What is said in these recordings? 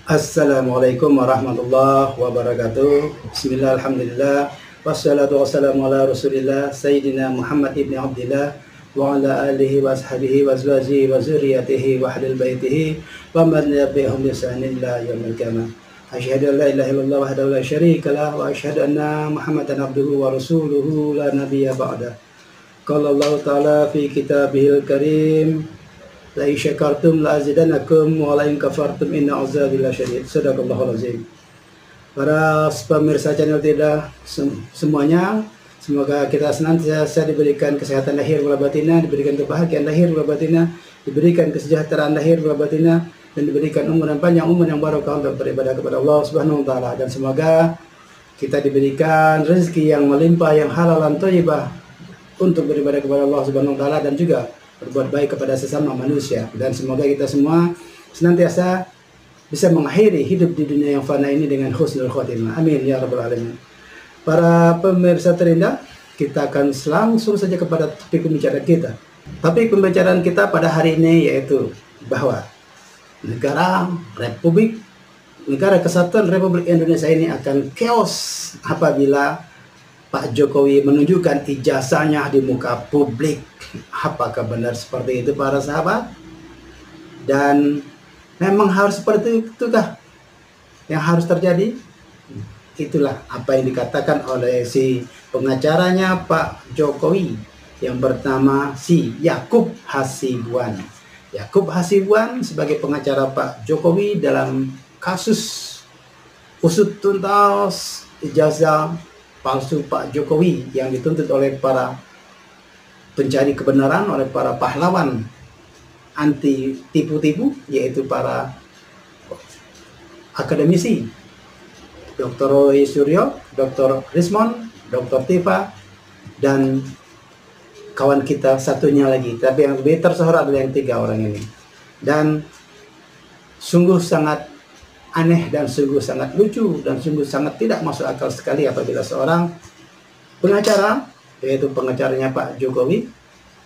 Assalamualaikum warahmatullahi wabarakatuh. Bismillah, alhamdulillah, wassalatu wassalamu ala rasulillah Sayyidina Muhammad ibn Abdillah wa ala alihi wa ashabihi wa azwajihi wa zuriyatihi wa ahlil baitihi wa man tabi'ahum bi ihsanin ila yaumil qiyamah. Asyhadu an la ilaha illallah wahdahu la syarika lah wa asyhadu anna Muhammadan abduhu wa rasuluhu la nabiyya ba'dah. Qala Allah ta'ala fi kitabihil karim, la in syakartum la azidanakum wa la in kafartum inna azabi lasyadid. Sadaqallahul azim. Para pemirsa channel Tidak semuanya, semoga kita senantiasa diberikan kesehatan lahir wal batinah, diberikan kebahagiaan lahir wal batinah, diberikan kesejahteraan lahir wal batinah, dan diberikan umur yang panjang, umur yang barokah untuk beribadah kepada Allah Subhanahu wa taala. Dan semoga kita diberikan rezeki yang melimpah, yang halal dan thayyibah untuk beribadah kepada Allah Subhanahu wa taala dan juga berbuat baik kepada sesama manusia. Dan semoga kita semua senantiasa bisa mengakhiri hidup di dunia yang fana ini dengan husnul khotimah. Amin ya rabbal alamin. Para pemirsa terindah, kita akan langsung saja kepada topik pembicaraan kita. Topik pembicaraan kita pada hari ini yaitu bahwa Negara Kesatuan Republik Indonesia ini akan chaos apabila Pak Jokowi menunjukkan ijazahnya di muka publik. Apakah benar seperti itu para sahabat? Dan memang harus seperti itukah yang harus terjadi? Itulah apa yang dikatakan oleh si pengacaranya Pak Jokowi yang bernama si Yakub Hasibuan. Yakub Hasibuan sebagai pengacara Pak Jokowi dalam kasus usut tuntas ijazah palsu Pak Jokowi yang dituntut oleh para pencari kebenaran, oleh para pahlawan anti tipu-tipu, yaitu para akademisi Dr. Roy Suryo, Dr. Rismon, Dr. Tifa, dan kawan kita satunya lagi. Tapi yang lebih tersohor adalah yang tiga orang ini. Dan sungguh sangat aneh dan sungguh sangat lucu dan sungguh sangat tidak masuk akal sekali apabila seorang pengacara, yaitu pengacaranya Pak Jokowi,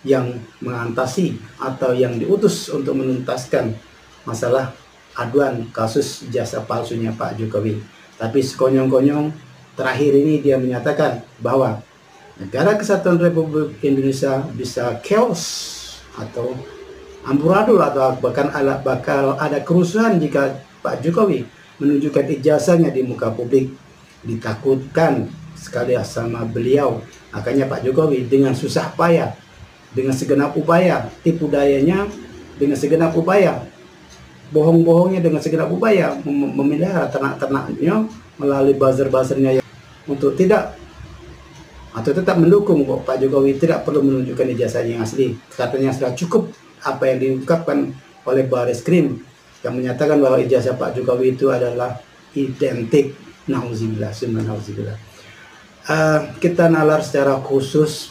yang mengatasi atau yang diutus untuk menuntaskan masalah aduan kasus jasa palsunya Pak Jokowi. Tapi sekonyong-konyong terakhir ini dia menyatakan bahwa Negara Kesatuan Republik Indonesia bisa chaos atau amburadul atau bakal ada kerusuhan jika Pak Jokowi menunjukkan ijazahnya di muka publik. Ditakutkan sekali sama beliau. Makanya Pak Jokowi dengan susah payah, dengan segenap upaya, tipu dayanya, dengan segenap upaya, bohong-bohongnya, dengan segenap upaya memelihara ternak-ternaknya melalui buzzer-buzzernya untuk tidak atau tetap mendukung Pak Jokowi tidak perlu menunjukkan ijazahnya yang asli. Katanya sudah cukup apa yang diungkapkan oleh Bareskrim yang menyatakan bahwa ijazah Pak Jokowi itu adalah identik. Nauzubillah, summa nauzubillah. Kita nalar secara khusus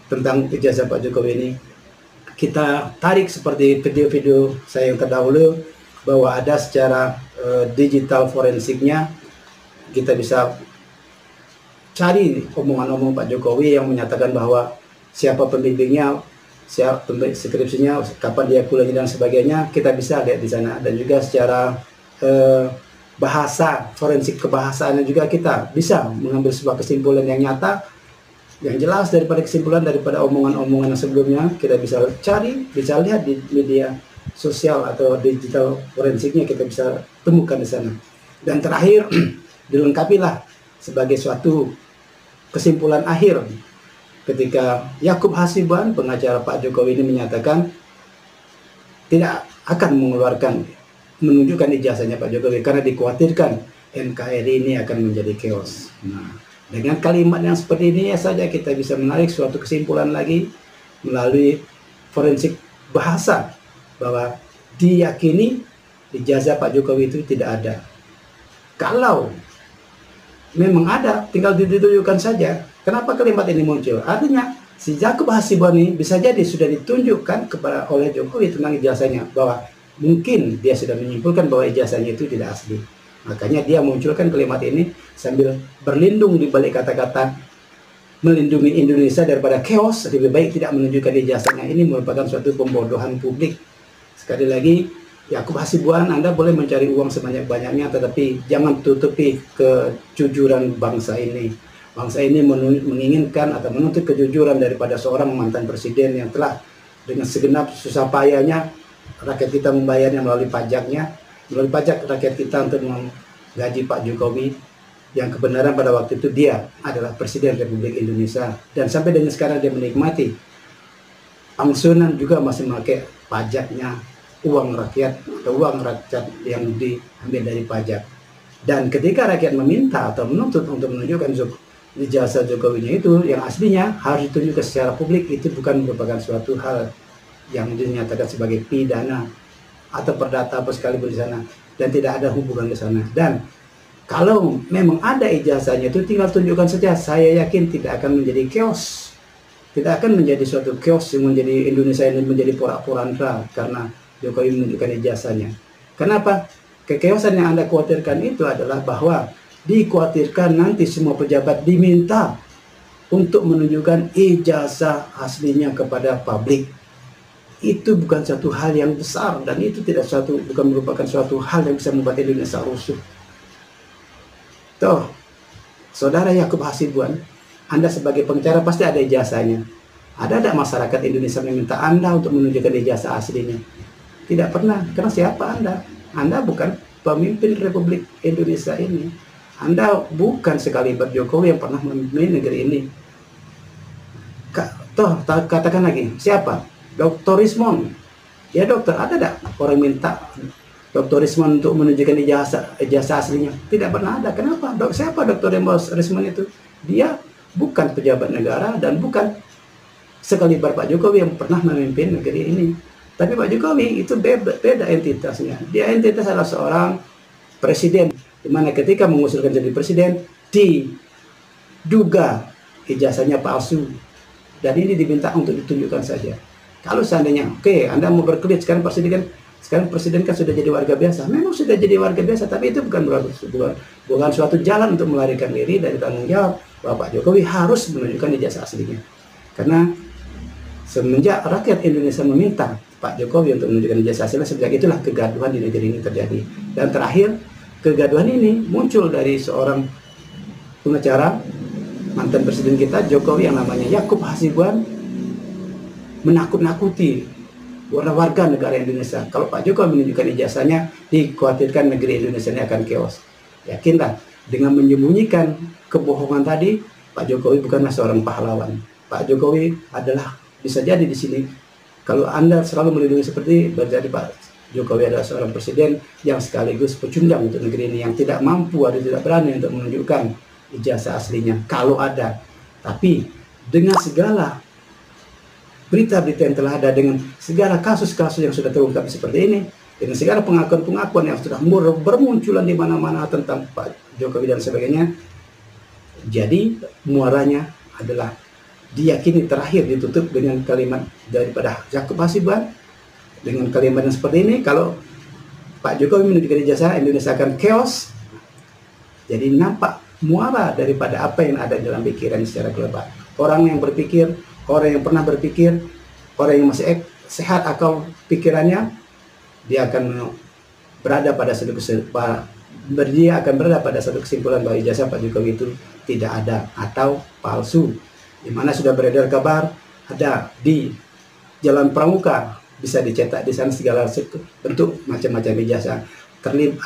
tentang ijazah Pak Jokowi ini. Kita tarik seperti video-video saya yang terdahulu bahwa ada secara digital forensiknya. Kita bisa cari omongan-omong Pak Jokowi yang menyatakan bahwa siapa pembimbingnya, siapa skripsinya, kapan dia kuliahnya dan sebagainya, kita bisa lihat di sana. Dan juga secara bahasa forensik kebahasaannya juga kita bisa mengambil sebuah kesimpulan yang nyata, yang jelas daripada kesimpulan daripada omongan-omongan yang sebelumnya. Kita bisa cari, bisa lihat di media sosial atau digital forensiknya, kita bisa temukan di sana. Dan terakhir dilengkapilah sebagai suatu kesimpulan akhir ketika Yakub Hasibuan, pengacara Pak Jokowi ini menyatakan tidak akan menunjukkan ijazahnya Pak Jokowi karena dikhawatirkan NKRI ini akan menjadi chaos. Nah, dengan kalimat yang seperti ini saja kita bisa menarik suatu kesimpulan lagi melalui forensik bahasa bahwa diyakini ijazah Pak Jokowi itu tidak ada. Kalau memang ada, tinggal ditunjukkan saja. Kenapa kalimat ini muncul? Artinya si Yakub Hasibuan ini bisa jadi sudah ditunjukkan kepada oleh Jokowi tentang ijazahnya, bahwa mungkin dia sudah menyimpulkan bahwa ijazahnya itu tidak asli. Makanya dia munculkan kalimat ini sambil berlindung di balik kata-kata melindungi Indonesia daripada chaos, lebih baik tidak menunjukkan ijazahnya. Ini merupakan suatu pembodohan publik. Sekali lagi, Yakub Hasibuan, Anda boleh mencari uang sebanyak-banyaknya, tetapi jangan tutupi kejujuran bangsa ini. Bangsa ini menginginkan atau menuntut kejujuran daripada seorang mantan presiden yang telah dengan segenap susah payahnya rakyat kita membayarnya melalui pajaknya, melalui pajak rakyat kita untuk menggaji Pak Jokowi, yang kebenaran pada waktu itu dia adalah Presiden Republik Indonesia, dan sampai dengan sekarang dia menikmati angsuran juga masih memakai pajaknya, uang rakyat atau uang rakyat yang diambil dari pajak. Dan ketika rakyat meminta atau menuntut untuk menunjukkan ijazah Jokowinya itu yang aslinya harus ditunjukkan secara publik, itu bukan merupakan suatu hal yang dinyatakan sebagai pidana atau perdata apa sekalipun di sana, dan tidak ada hubungan ke sana. Dan kalau memang ada ijazahnya itu tinggal tunjukkan saja. Saya yakin tidak akan menjadi chaos, tidak akan menjadi suatu chaos yang menjadi Indonesia ini menjadi porak-poranda karena Jokowi menunjukkan ijazahnya. Kenapa? Kekeosan yang Anda khawatirkan itu adalah bahwa dikhawatirkan nanti semua pejabat diminta untuk menunjukkan ijazah aslinya kepada publik. Itu bukan satu hal yang besar, dan itu bukan merupakan suatu hal yang bisa membuat Indonesia rusuh. Toh, Saudara Yakub Hasibuan, Anda sebagai pengacara pasti ada ijazahnya. Ada tidak masyarakat Indonesia meminta Anda untuk menunjukkan ijazah aslinya? Tidak pernah. Karena siapa Anda? Anda bukan pemimpin Republik Indonesia ini. Anda bukan sekaliber Jokowi yang pernah memimpin negeri ini. Katakan lagi, siapa? Dr. Rismon. Ya dokter, ada tidak orang minta Dr. Rismon untuk menunjukkan ijazah aslinya? Tidak pernah ada. Kenapa? Siapa Dr. Rismon itu? Dia bukan pejabat negara dan bukan sekaliber Pak Jokowi yang pernah memimpin negeri ini. Tapi Pak Jokowi itu beda entitasnya. Dia entitas adalah seorang presiden, di mana ketika mengusulkan jadi presiden diduga ijazahnya palsu, dan ini diminta untuk ditunjukkan saja. Kalau seandainya oke, Anda mau berkelit sekarang presiden kan sudah jadi warga biasa. Memang sudah jadi warga biasa, tapi itu bukan suatu jalan untuk melarikan diri dari tanggung jawab bahwa Pak Jokowi harus menunjukkan ijazah aslinya. Karena semenjak rakyat Indonesia meminta Pak Jokowi untuk menunjukkan ijazah aslinya, sejak itulah kegaduhan di negeri ini terjadi. Dan terakhir, kegaduhan ini muncul dari seorang pengacara mantan presiden kita Jokowi yang namanya Yakub Hasibuan, menakut-nakuti warga negara Indonesia. Kalau Pak Jokowi menunjukkan ijazahnya, dikhawatirkan negeri Indonesia ini akan chaos. Yakinlah, dengan menyembunyikan kebohongan tadi, Pak Jokowi bukanlah seorang pahlawan. Pak Jokowi adalah, bisa jadi di sini, kalau Anda selalu melindungi seperti berjadi Pak Jokowi adalah seorang presiden yang sekaligus pecundang untuk negeri ini, yang tidak mampu atau tidak berani untuk menunjukkan ijazah aslinya kalau ada. Tapi dengan segala berita-berita yang telah ada, dengan segala kasus-kasus yang sudah terungkap seperti ini, dengan segala pengakuan-pengakuan yang sudah bermunculan di mana-mana tentang Pak Jokowi dan sebagainya, jadi muaranya adalah diyakini terakhir ditutup dengan kalimat daripada Yakub Hasibuan, dengan kalimat yang seperti ini, kalau Pak Jokowi menunjukkan ijazah, Indonesia akan chaos. Jadi nampak muara daripada apa yang ada dalam pikiran secara global. Orang yang berpikir, orang yang pernah berpikir, orang yang masih sehat akal pikirannya, dia akan berada pada satu kesimpulan bahwa ijazah Pak Jokowi itu tidak ada atau palsu. Di mana sudah beredar kabar ada di Jalan Pramuka, bisa dicetak di sana segala bentuk macam-macam ijazah.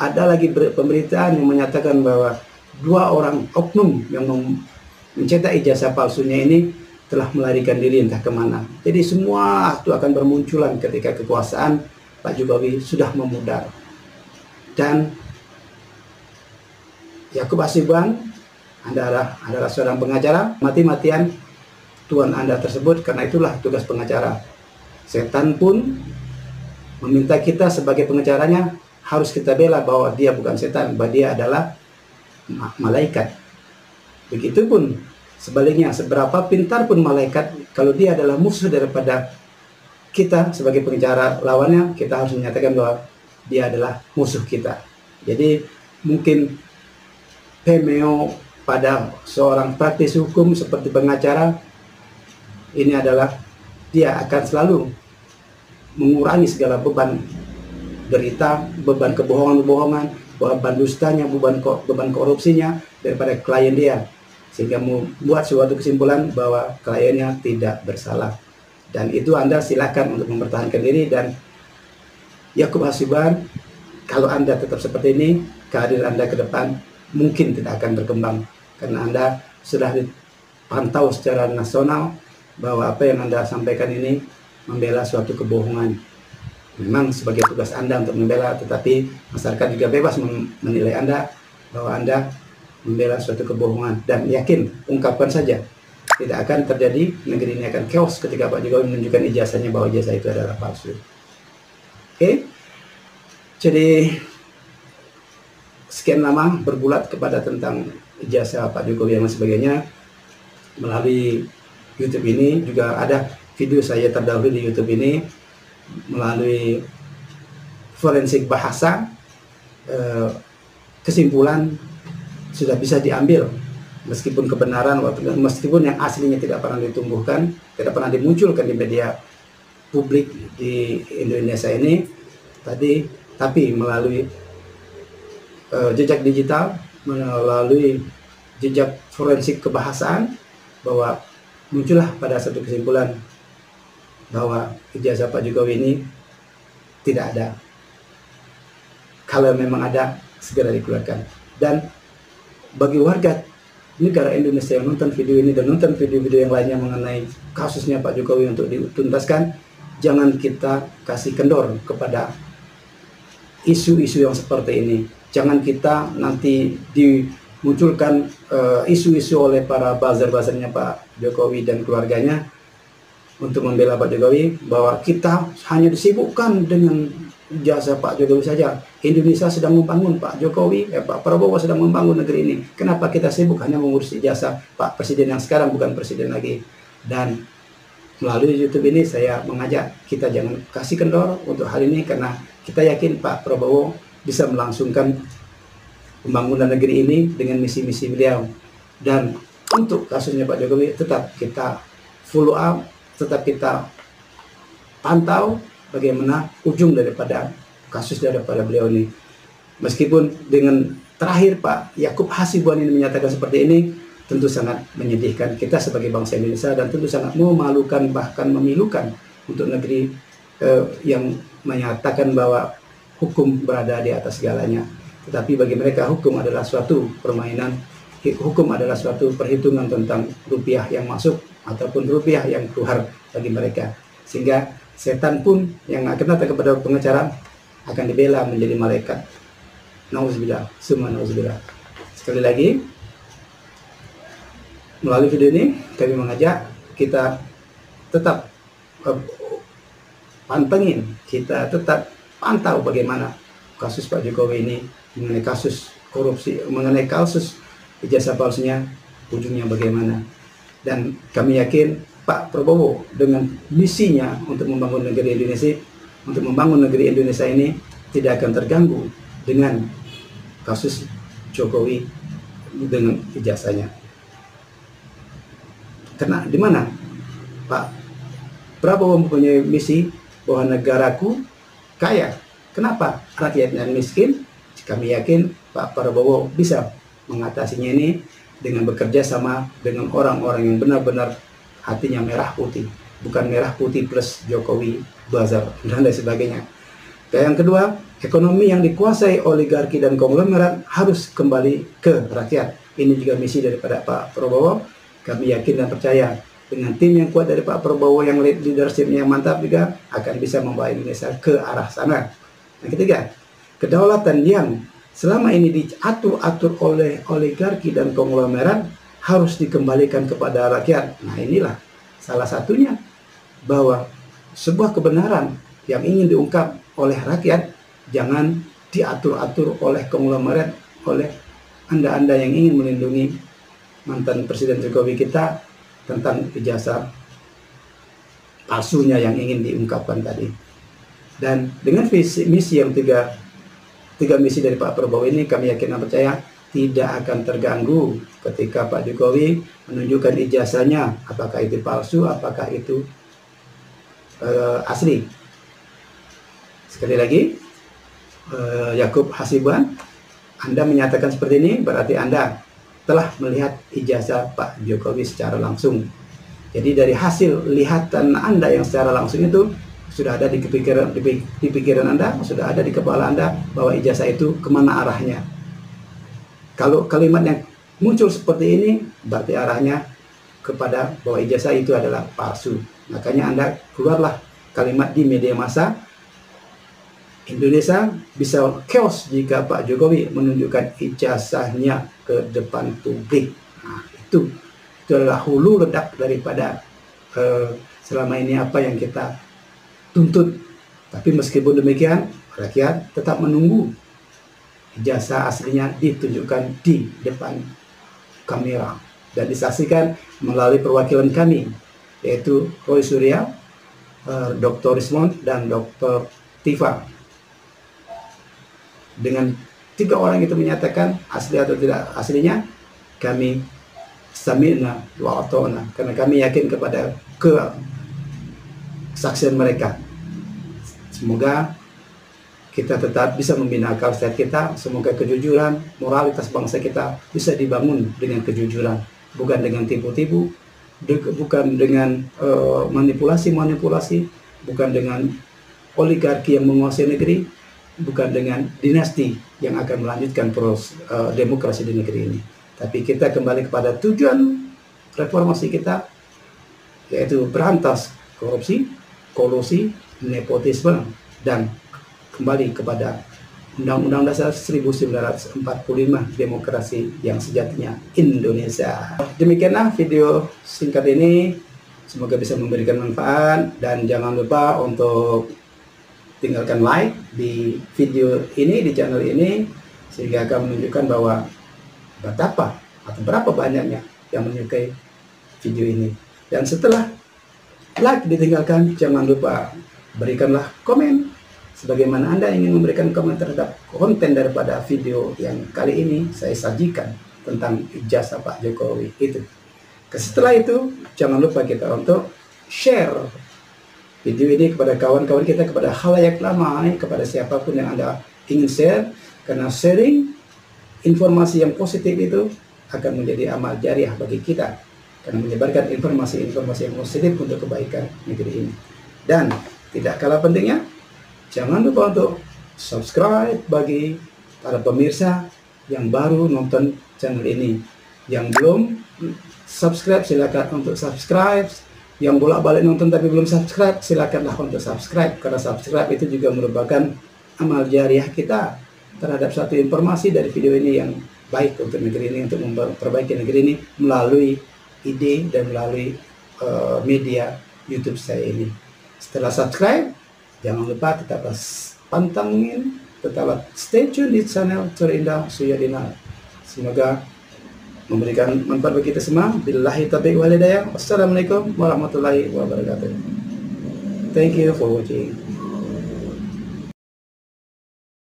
Ada lagi pemberitaan yang menyatakan bahwa 2 orang oknum yang mencetak ijazah palsunya ini telah melarikan diri entah kemana. Jadi semua itu akan bermunculan ketika kekuasaan Pak Jokowi sudah memudar. Dan Yakub Hasibuan, Anda adalah seorang pengacara, mati-matian tuan Anda tersebut, karena itulah tugas pengacara. Setan pun meminta kita sebagai pengacaranya harus kita bela bahwa dia bukan setan, bahwa dia adalah malaikat. Begitupun sebaliknya, seberapa pintar pun malaikat, kalau dia adalah musuh daripada kita sebagai pengacara lawannya, kita harus menyatakan bahwa dia adalah musuh kita. Jadi mungkin pemeo pada seorang praktis hukum seperti pengacara ini adalah dia akan selalu mengurangi segala beban berita beban kebohongan-kebohongan, beban dustanya, beban korupsinya daripada klien dia, sehingga membuat suatu kesimpulan bahwa kliennya tidak bersalah. Dan itu Anda silakan untuk mempertahankan diri. Dan Yakub Hasibuan, kalau Anda tetap seperti ini, karir Anda ke depan mungkin tidak akan berkembang, karena Anda sudah dipantau secara nasional bahwa apa yang Anda sampaikan ini membela suatu kebohongan. Memang sebagai tugas Anda untuk membela, tetapi masyarakat juga bebas menilai Anda bahwa Anda membela suatu kebohongan. Dan yakin, ungkapkan saja, tidak akan terjadi, negeri ini akan chaos ketika Pak Jokowi menunjukkan ijazahnya bahwa ijazah itu adalah palsu. Oke, jadi sekian lama berbulat kepada tentang ijazah Pak Jokowi dan sebagainya. Melalui YouTube ini juga ada video saya terdahulu di YouTube ini, melalui forensik bahasa, kesimpulan sudah bisa diambil, meskipun kebenaran, meskipun yang aslinya tidak pernah ditumbuhkan, tidak pernah dimunculkan di media publik di Indonesia ini tapi melalui jejak digital, melalui jejak forensik kebahasaan, bahwa muncullah pada satu kesimpulan bahwa ijazah Pak Jokowi ini tidak ada. Kalau memang ada, segera dikeluarkan. Dan bagi warga negara Indonesia yang nonton video ini dan nonton video-video yang lainnya mengenai kasusnya Pak Jokowi untuk dituntaskan, jangan kita kasih kendor kepada isu-isu yang seperti ini. Jangan kita nanti dimunculkan isu-isu oleh para buzzer-buzzernya Pak Jokowi dan keluarganya untuk membela Pak Jokowi, bahwa kita hanya disibukkan dengan jasa Pak Jokowi saja. Indonesia sedang membangun, Pak Jokowi, Pak Prabowo sedang membangun negeri ini. Kenapa kita sibuk hanya mengurus jasa Pak Presiden yang sekarang bukan Presiden lagi? Dan melalui YouTube ini saya mengajak kita jangan kasih kendor untuk hal ini, karena kita yakin Pak Prabowo bisa melangsungkan pembangunan negeri ini dengan misi-misi beliau. Dan untuk kasusnya Pak Jokowi tetap kita follow up, tetap kita pantau bagaimana ujung daripada kasus daripada beliau ini. Meskipun dengan terakhir Pak Yakub Hasibuan ini menyatakan seperti ini, tentu sangat menyedihkan kita sebagai bangsa Indonesia, dan tentu sangat memalukan, bahkan memilukan untuk negeri yang menyatakan bahwa hukum berada di atas segalanya. Tetapi bagi mereka hukum adalah suatu permainan, hukum adalah suatu perhitungan tentang rupiah yang masuk ataupun rupiah yang keluar bagi mereka. Sehingga setan pun yang akan datang kepada pengacara akan dibela menjadi malaikat. Nauzubillah, summa nauzubillah. Sekali lagi, melalui video ini kami mengajak kita tetap pantengin, kita tetap pantau bagaimana kasus Pak Jokowi ini, mengenai kasus korupsi, mengenai kasus ijazah palsunya, ujungnya bagaimana. Dan kami yakin Pak Prabowo dengan misinya untuk membangun negeri Indonesia, ini tidak akan terganggu dengan kasus Jokowi dengan ijazahnya. Karena di mana Pak Prabowo mempunyai misi bahwa negaraku kaya, kenapa rakyatnya miskin? Kami yakin Pak Prabowo bisa mengatasinya ini dengan bekerja sama dengan orang-orang yang benar-benar hatinya merah putih, bukan merah putih plus Jokowi, buzzer, dan lain sebagainya. Dan yang kedua, ekonomi yang dikuasai oligarki dan konglomerat harus kembali ke rakyat. Ini juga misi daripada Pak Prabowo. Kami yakin dan percaya dengan tim yang kuat dari Pak Prabowo, yang leadershipnya mantap juga, akan bisa membawa Indonesia ke arah sana. Yang ketiga, kedaulatan yang selama ini diatur-atur oleh oligarki dan konglomerat harus dikembalikan kepada rakyat. Nah, inilah salah satunya, bahwa sebuah kebenaran yang ingin diungkap oleh rakyat jangan diatur-atur oleh konglomerat, oleh anda-anda yang ingin melindungi mantan Presiden Jokowi kita tentang ijazah palsunya yang ingin diungkapkan tadi. Dan dengan misi yang tiga misi dari Pak Prabowo ini, kami yakin dan percaya tidak akan terganggu ketika Pak Jokowi menunjukkan ijazahnya, apakah itu palsu, apakah itu asli. Sekali lagi, Yakub Hasibuan, Anda menyatakan seperti ini, berarti Anda telah melihat ijazah Pak Jokowi secara langsung. Jadi dari hasil lihatan Anda yang secara langsung itu sudah ada di pikiran Anda, sudah ada di kepala Anda bahwa ijazah itu kemana arahnya. Kalau kalimat yang muncul seperti ini, berarti arahnya kepada bahwa ijazah itu adalah palsu. Makanya Anda keluarlah kalimat di media massa, Indonesia bisa chaos jika Pak Jokowi menunjukkan ijazahnya ke depan publik. Nah, itu adalah hulu ledak daripada selama ini apa yang kita tuntut. Tapi meskipun demikian, rakyat tetap menunggu ijazah aslinya ditunjukkan di depan kamera dan disaksikan melalui perwakilan kami, yaitu Roy Surya, Dr. Rismon, dan Dr. Tifa. Dengan 3 orang itu menyatakan asli atau tidak aslinya, kami sami'na wa ata'na, karena kami yakin kepada kesaksian mereka. Semoga kita tetap bisa membina akal sehat kita. Semoga kejujuran, moralitas bangsa kita bisa dibangun dengan kejujuran, bukan dengan tipu-tipu, bukan dengan manipulasi-manipulasi, bukan dengan oligarki yang menguasai negeri, bukan dengan dinasti yang akan melanjutkan proses demokrasi di negeri ini. Tapi kita kembali kepada tujuan reformasi kita, yaitu berantas korupsi, kolusi, nepotisme, dan kembali kepada Undang-Undang Dasar 1945, demokrasi yang sejatinya Indonesia. Demikianlah video singkat ini, semoga bisa memberikan manfaat, dan jangan lupa untuk tinggalkan like di video ini, di channel ini, sehingga akan menunjukkan bahwa betapa atau berapa banyaknya yang menyukai video ini. Dan setelah like ditinggalkan, jangan lupa berikanlah komen sebagaimana Anda ingin memberikan komen terhadap konten daripada video yang kali ini saya sajikan tentang ijazah Pak Jokowi itu. Setelah itu, jangan lupa kita untuk share video ini kepada kawan-kawan kita, kepada khalayak ramai, kepada siapapun yang Anda ingin share, karena sharing informasi yang positif itu akan menjadi amal jariah bagi kita, karena menyebarkan informasi-informasi yang positif untuk kebaikan negeri ini. Dan tidak kalah pentingnya, jangan lupa untuk subscribe bagi para pemirsa yang baru nonton channel ini. Yang belum subscribe, silakan untuk subscribe. Yang bolak-balik nonton tapi belum subscribe, silakanlah untuk subscribe, karena subscribe itu juga merupakan amal jariah kita terhadap satu informasi dari video ini yang baik untuk negeri ini, untuk memperbaiki negeri ini melalui ide dan melalui media YouTube saya ini. Setelah subscribe, jangan lupa tetaplah pantengin, tetaplah stay tune di channel Terindah Suyadina. Semoga memberikan manfaat bagi kita semua. Billahi taufiq wal hidayah. Wassalamualaikum warahmatullahi wabarakatuh. Thank you for watching.